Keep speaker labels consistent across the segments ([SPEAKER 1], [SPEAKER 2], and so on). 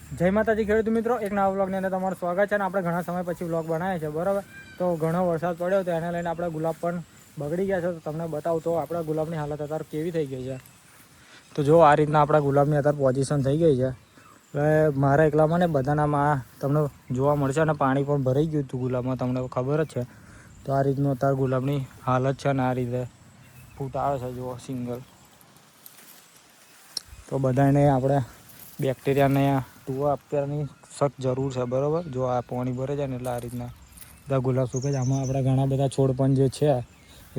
[SPEAKER 1] જય માતાજી ખેડૂત મિત્રો, એક નવા વ્લોગની અંદર તમારું સ્વાગત છે. અને આપણે ઘણા સમય પછી વ્લોગ બનાવ્યા છે, બરાબર. તો ઘણો વરસાદ પડ્યો તો એને લઈને આપણે ગુલાબ પણ બગડી ગયા છે. તો તમને બતાવું તો આપણા ગુલાબની હાલત અત્યારે કેવી થઈ ગઈ છે. તો જો આ રીતના આપણા ગુલાબની અત્યારે પોઝિશન થઈ ગઈ છે. એટલે મારા એકલામાં ને બધાનામાં તમને જોવા મળશે. અને પાણી પણ ભરાઈ ગયું હતું ગુલાબમાં, તમને ખબર જ છે. તો આ રીતનું અત્યારે ગુલાબની હાલત છે. અને આ રીતે ફૂટ આવે છે જુઓ સિંગલ. તો બધાને આપણે બેક્ટેરિયાને ટૂવા આપવાની સખ્ત જરૂર છે, બરાબર. જો આ પાણી ભરે જાય ને એટલે આ રીતના બધા ગુલાબ સુકાઈ જાય. આમાં આપણા ઘણા બધા છોડ પણ જે છે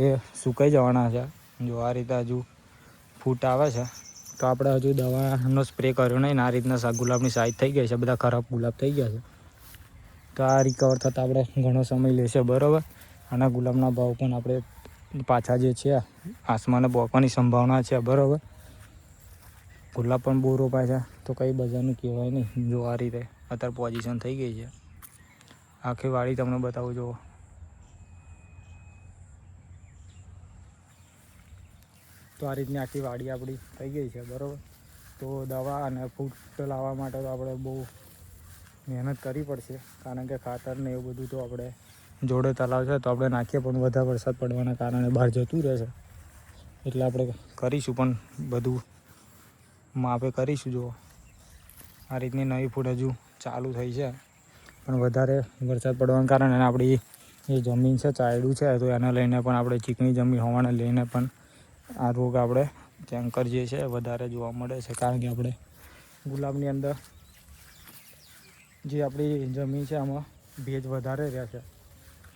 [SPEAKER 1] એ સુકાઈ જવાના છે. જો આ રીતે હજુ ફૂટ આવે છે તો આપણે હજુ દવાનો સ્પ્રે કર્યો નહીં. આ રીતના ગુલાબની સાઈઝ થઈ ગઈ છે, બધા ખરાબ ગુલાબ થઈ ગયા છે. તો આ રિકવર થતાં આપણે ઘણો સમય લેશે, બરાબર. આના ગુલાબના ભાવ પણ આપણે પાછા જે છે આસમાને પહોંચવાની સંભાવના છે, બરાબર. ગુલાબ પણ બહુ રોપાય છે તો કંઈ બજારનું કહેવાય નહીં. જો આ રીતે અત્યારે પોઝિશન થઈ ગઈ છે. આખી વાડી તમને બતાવું. જુઓ તો આ રીતની આખી વાડી આપણી થઈ ગઈ છે, બરાબર. તો દવા અને ફૂટ લાવવા માટે તો આપણે બહુ મહેનત કરવી પડશે, કારણ કે ખાતર ને એવું બધું તો આપણે જોડે તલાવ છે તો આપણે નાખીએ, પણ વધારે વરસાદ પડવાના કારણે બહાર જતું રહેશે. એટલે આપણે કરીશું, પણ બધું માપે કરીશું. જુઓ આ રીતની નવી ફૂટ હજુ ચાલુ થઈ છે, પણ વધારે વરસાદ પડવાના કારણે આપણી એ જમીન છે ચાયડું છે, તો એને લઈને પણ આપણે ચીકણી જમીન હોવાને લઈને પણ આ રોગ આપણે કેન્કર જે છે વધારે જોવા મળે છે. કારણ કે આપણે ગુલાબની અંદર જે આપણી જમીન છે આમાં ભેજ વધારે રહે છે.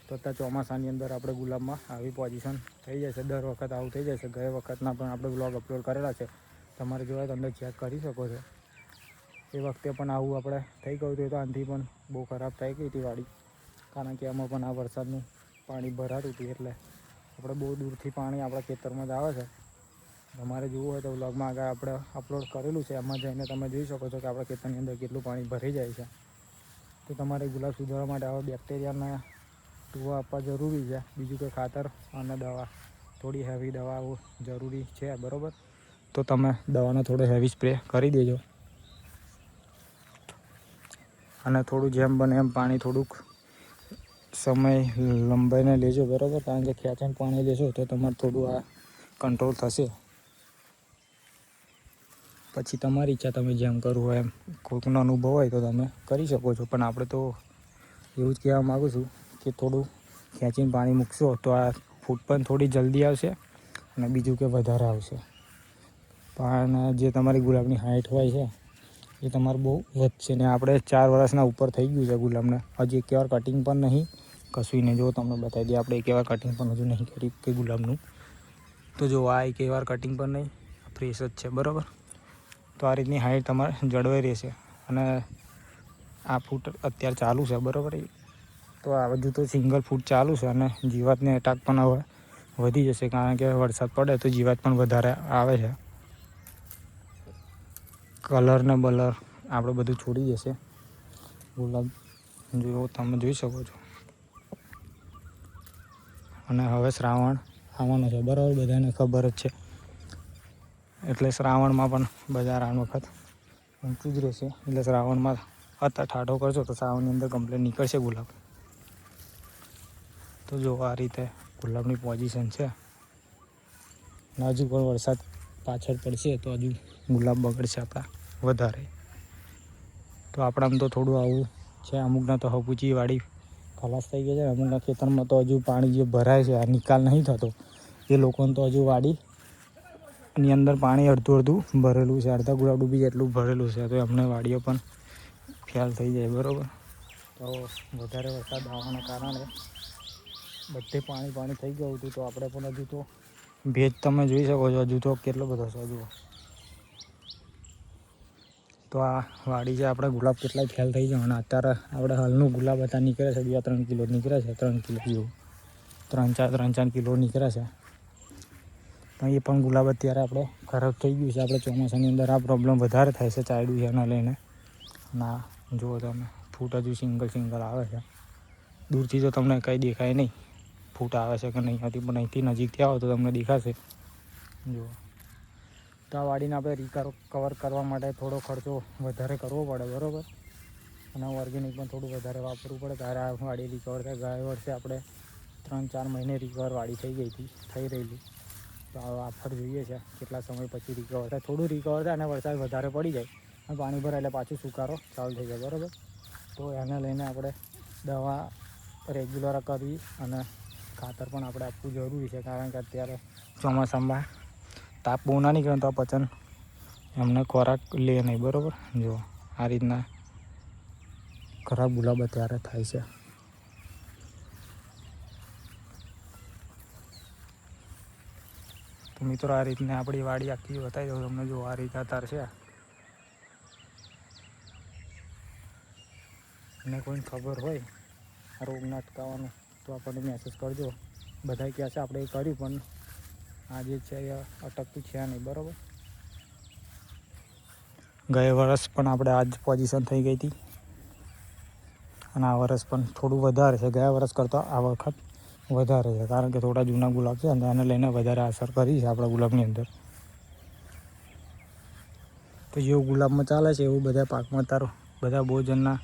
[SPEAKER 1] તો અત્યારે ચોમાસાની અંદર આપણે ગુલાબમાં આવી પોઝિશન થઈ જશે. દર વખત આવું થઈ જશે. ગયા વખતના પણ આપણે બ્લોગ અપલોડ કરેલા છે, તમારે જોવા તો અંદર ચેક કરી શકો છો. એ વખતે પણ આવું આપણે થઈ ગયું હતું. તો આનાથી પણ બહુ ખરાબ થઈ ગઈ હતી વાડી, કારણ કે એમાં પણ આ વરસાદનું પાણી ભરાતું હતું. એટલે આપણે બહુ દૂરથી પાણી આપણા ખેતરમાં જ આવે છે. તમારે જોવું હોય તો વ્લોગમાં આગળ આપણે અપલોડ કરેલું છે, એમાં જઈને તમે જોઈ શકો છો કે આપણા ખેતરની અંદર કેટલું પાણી ભરાઈ જાય છે. તો તમારે ગુલાબ સુધારવા માટે આવા બેક્ટેરિયાના ટૂવા આપવા જરૂરી છે. બીજું કે ખાતર અને દવા, થોડી હેવી દવાઓ જરૂરી છે, બરાબર. તો તમે દવાનો થોડો હેવી સ્પ્રે કરી દેજો. અને થોડું જેમ બને એમ પાણી થોડુંક સમય લંબાઈને લેજો, બરાબર. કારણ કે ખેંચાઈને પાણી લેશો તો તમારે થોડું આ કંટ્રોલ થશે. પછી તમારી ઈચ્છા, તમે જેમ કરવું હોય એમ. કોઈકનો અનુભવ હોય તો તમે કરી શકો છો, પણ આપણે તો એવું જ કહેવા માગું છું કે થોડું ખેંચીને પાણી મૂકશો તો આ ફૂટ પણ થોડી જલ્દી આવશે, અને બીજું કે વધારે આવશે. પણ જે તમારી ગુલાબની હાઇટ હોય છે એ તમારે બહુ વધશે. ને આપણે 4 વર્ષના ઉપર થઈ ગયું છે ગુલાબને, હજી એક વાર કટિંગ પણ નહીં, કશું નહીં. જો તમને બતાવી દઈએ, આપણે એક વાર કટિંગ પણ હજુ નહીં કરી કે ગુલાબનું. તો જો આ એક વાર કટિંગ પણ નહીં, ફ્રેશ જ છે, બરાબર. તો આ રીતની હાઇટ તમારે જળવાઈ રહેશે. અને આ ફૂટ અત્યારે ચાલુ છે, બરાબર. તો આ બધું તો સિંગલ ફૂટ ચાલુ છે. અને જીવાતને એટાક પણ હવે વધી જશે, કારણ કે વરસાદ પડે તો જીવાત પણ વધારે આવે છે. કલર ને બલર આપણે બધું છોડી જશે ગુલાબ, જો તમે જોઈ શકો છો. અને હવે શ્રાવણ આવવાનો છે, બરાબર. બધાને ખબર જ છે. એટલે શ્રાવણમાં પણ બજાર આ વખત ઊંચું જ રહેશે. એટલે શ્રાવણમાં અત્યારે ઠાઠો કરશો તો શ્રાવણની અંદર કમ્પ્લેટ નીકળશે ગુલાબ. તો જો આ રીતે ગુલાબની પોઝિશન છે. હજુ પણ વરસાદ પાછળ પડશે તો હજુ ગુલાબ બગડશે આપણા વધારે. તો આપણામાં તો થોડું આવું છે. અમુકના તો હપુચી વાડી ખલાસ થઈ ગઈ છે. અમુકના ખેતરમાં તો હજુ પાણી જે ભરાય છે, આ નિકાલ નહીં થતો. એ લોકોને તો હજુ વાડીની અંદર પાણી અડધું ભરેલું છે. અડધા ગુલાબ ડૂબી જાય એટલું ભરેલું છે. તો એમને વાડીઓ પણ ફેલ થઈ જાય, બરાબર. તો વધારે વરસાદ આવવાના કારણે બધે પાણી થઈ ગયું હતું. તો આપણે પણ હજુ તો ભેજ તમે જોઈ શકો છો, હજુ તો કેટલો બધો છે. જુઓ તો આ વાડી છે આપણે ગુલાબ કેટલાય ફેલ થઈ જવાના. અત્યારે આપણે હાલનું ગુલાબ હતા નીકળે છે 2-3 કિલો નીકળે છે, 3 કિલો જેવું, 3-4 કિલો નીકળે છે. પણ એ પણ ગુલાબ અત્યારે આપણે ખરાબ થઈ ગયું છે. આપણે ચોમાસાની અંદર આ પ્રોબ્લેમ વધારે થાય છે ચાયડું છે એના લઈને. ના જુઓ તમે ફૂટ હજુ સિંગલ આવે છે. દૂરથી તો તમને કંઈ દેખાય નહીં ફૂટ આવે છે કે નહીં હતી, પણ અહીંથી નજીકથી આવો તો તમને દેખાશે. જુઓ તો આ વાડીને આપણે કવર કરવા માટે થોડો ખર્ચો વધારે કરવો પડે, બરાબર. અને ઓર્ગેનિક પણ થોડું વધારે વાપરવું પડે ત્યારે આ વાડી રિકવર થાય. ગયા વર્ષે આપણે 3-4 મહિને રિકવર વાડી થઈ રહેલી. તો આ ફર જોઈએ છે કેટલા સમય પછી રિકવર થાય. થોડું રિકવર થાય અને વરસાદ વધારે પડી જાય અને પાણી ભરાય એટલે પાછું સુકારો ચાલુ થઈ જાય, બરાબર. તો એને લઈને આપણે દવા રેગ્યુલર કરવી અને ખાતર પણ આપણે આપવું જરૂરી છે, કારણ કે અત્યારે ચોમાસામાં તાપ બહુ ના નીકળે તો પચન એમને ખોરાક લે નહીં, બરાબર. જો આ રીતના ખરાબ ગુલાબ અત્યારે થાય છે. તો મિત્રો આ રીતના આપણી વાડી આખી બતાવી દઉં તમને. જો આ રીતે અત્યારે છે. અને કોઈને ખબર હોય આ રોગને અટકાવવાનું તો આપણને મેસેજ કરજો. બધા કહે છે આપણે એ કર્યું પણ આ જે છે એ અટકતું છે નહીં, બરાબર. ગયા વર્ષ પણ આપણે આ જ પોઝિશન થઈ ગઈ હતી અને આ વર્ષ પણ થોડું વધારે છે. ગયા વર્ષ કરતાં આ વખત વધારે છે, કારણ કે થોડા જૂના ગુલાબ છે અને એને લઈને વધારે અસર કરી છે આપણા ગુલાબની અંદર. તો જેવું ગુલાબમાં ચાલે છે એવું બધા પાકમાં તારો બધા બહુ જણના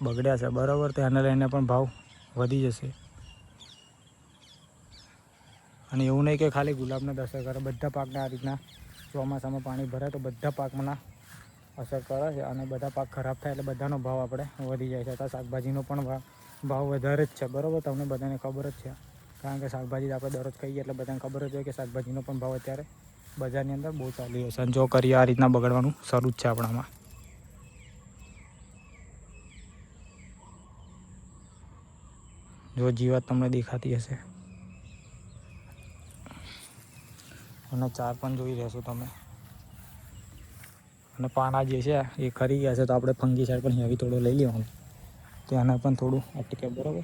[SPEAKER 1] બગડ્યા છે, બરાબર. તો એને લઈને પણ ભાવ વધી જશે. અને એવું નહીં કે ખાલી ગુલાબને અસર કરે, બધા પાકને આ રીતના ચોમાસામાં પાણી ભરાય તો બધા પાકમાં અસર કરે છે અને બધા પાક ખરાબ થાય એટલે બધાનો ભાવ આપણે વધી જાય છે. તો શાકભાજીનો પણ ભાવ વધારે જ છે, બરાબર. તમને બધાને ખબર જ છે, કારણ કે શાકભાજી આપણે દરરોજ ખાઈએ એટલે બધાને ખબર જ હોય કે શાકભાજીનો પણ ભાવ અત્યારે બજારની અંદર બહુ ચાલી રહ્યો છે. અને જો કરીએ આ રીતના બગડવાનું શરૂ જ છે આપણામાં. જો જીવાત તમને દેખાતી હશે અને ચાર પણ જોઈ રહેશો તમે. અને પાના જે છે એ ખરી ગયા છે તો આપણે ફંગી સાઈડ પણ હેવી થોડો લઈ લેવાનું, તો એને પણ થોડું અટકે, બરાબર.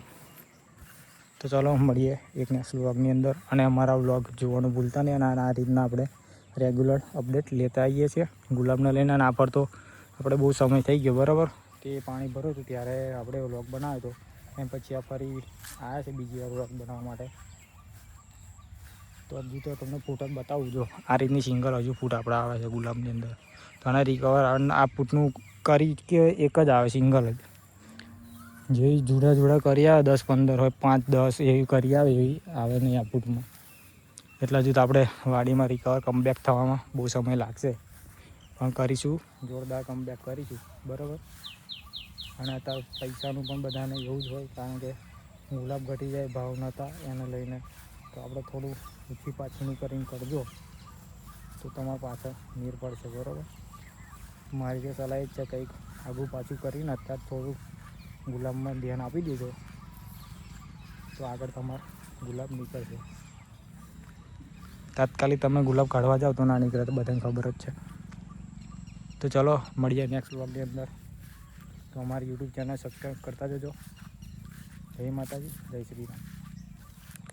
[SPEAKER 1] તો ચાલો મળીએ એક નેક્સ્ટ વ્લોગની અંદર. અને અમારા વ્લોગ જોવાનું ભૂલતા નહીં. અને આ રીતના આપણે રેગ્યુલર અપડેટ લેતા આવીએ છીએ ગુલાબને લઈને. અને આ પર તો આપણે બહુ સમય થઈ ગયો, બરાબર. તે પાણી ભર્યું હતું ત્યારે આપણે વ્લોગ બનાવ્યો હતો. એમ પછી આ ફરી આવ્યા છે બીજી વાર વ્લોગ બનાવવા માટે. તો હજુ તો તમને ફૂટ જ બતાવું. જો આ રીતની સિંગલ હજુ ફૂટ આપણે આવે છે ગુલાબની અંદર. તો આને રિકવર આ ફૂટનું કરી કે એક જ આવે સિંગલ જ. જેવી જુડા કરી આવે 10-15 હોય 5-10 એવી કરી આવે એવી આવે નહીં આ ફૂટમાં. એટલા જ તો આપણે વાડીમાં રિકવર કમબેક થવામાં બહુ સમય લાગશે, પણ કરીશું, જોરદાર કમબેક કરીશું, બરાબર. અને અત્યારે પૈસાનું પણ બધાને એવું જ હોય, કારણ કે ગુલાબ ઘટી જાય ભાવ નહોતા એને લઈને. તો આપણે થોડું ઊંચી પાછળનું કરીને કરજો તો તમારા પાછળ નીર પડશે, બરાબર. મારી જે સલાહ જ છે કંઈક આગું પાછું કરીને અત્યારે થોડું ગુલાબમાં ધ્યાન આપી દીધો તો આગળ તમારે ગુલાબ નીકળશે. તાત્કાલિક તમે ગુલાબ કાઢવા જાઓ તો ના નીકળે, તો બધાને ખબર જ છે. તો ચલો મળીએ નેક્સ્ટ વ્લોગની અંદર. તો અમારી યુટ્યુબ ચેનલ સબસ્ક્રાઈબ કરતા જજો. જય માતાજી, જય શ્રી રામ.